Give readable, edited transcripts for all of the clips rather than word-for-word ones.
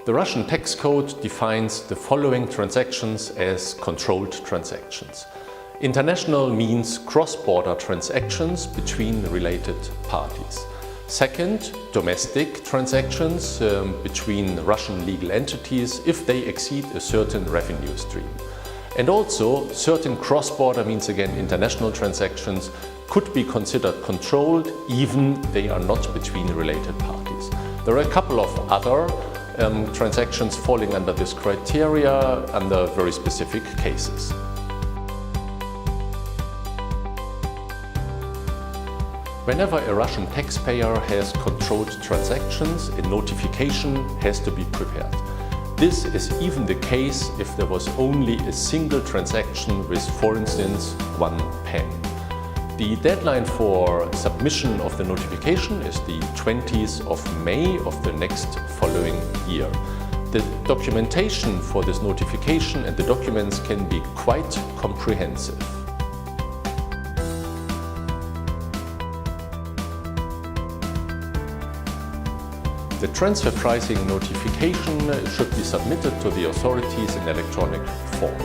The Russian tax code defines the following transactions as controlled transactions. International means cross-border transactions between related parties. Second, domestic transactions between Russian legal entities if they exceed a certain revenue stream. And also, certain cross-border means again international transactions could be considered controlled even they are not between related parties. There are a couple of other transactions falling under this criteria under very specific cases. Whenever a Russian taxpayer has controlled transactions, a notification has to be prepared. This is even the case if there was only a single transaction with, for instance, one pen. The deadline for submission of the notification is the 20th of May of the next following year. The documentation for this notification and the documents can be quite comprehensive. The transfer pricing notification should be submitted to the authorities in electronic form.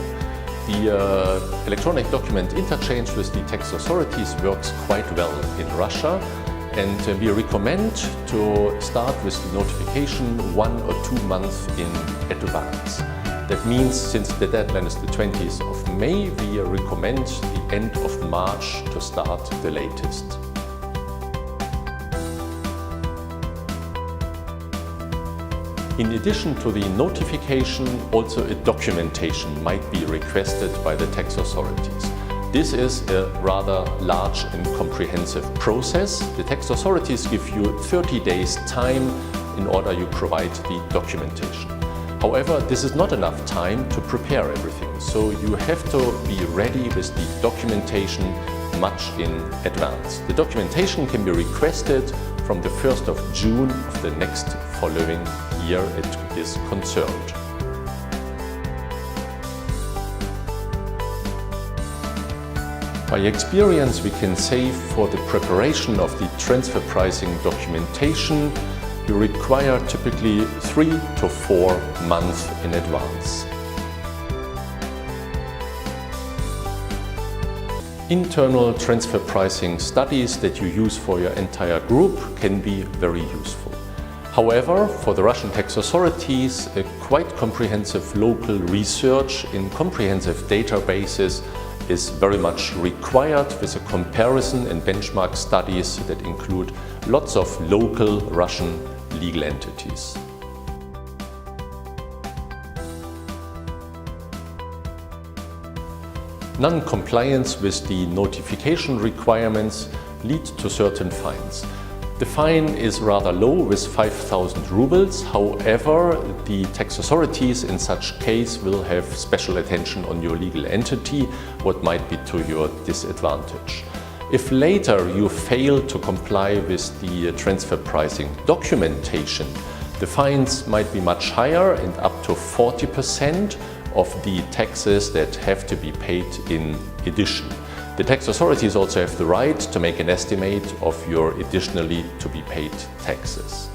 The electronic document interchange with the tax authorities works quite well in Russia, and we recommend to start with the notification 1 or 2 months in advance. That means since the deadline is the 20th of May, we recommend the end of March to start the latest. In addition to the notification, also a documentation might be requested by the tax authorities. This is a rather large and comprehensive process. The tax authorities give you 30 days time in order you provide the documentation. However, this is not enough time to prepare everything, so you have to be ready with the documentation much in advance. The documentation can be requested from the 1st of June of the next following year it is concerned. By experience, we can say for the preparation of the transfer pricing documentation, you require typically 3 to 4 months in advance. Internal transfer pricing studies that you use for your entire group can be very useful. However, for the Russian tax authorities, a quite comprehensive local research in comprehensive databases is very much required with a comparison and benchmark studies that include lots of local Russian legal entities. Non-compliance with the notification requirements lead to certain fines. The fine is rather low with 5,000 rubles. However, the tax authorities in such case will have special attention on your legal entity, what might be to your disadvantage. If later you fail to comply with the transfer pricing documentation, the fines might be much higher and up to 40% of the taxes that have to be paid in addition. The tax authorities also have the right to make an estimate of your additionally to be paid taxes.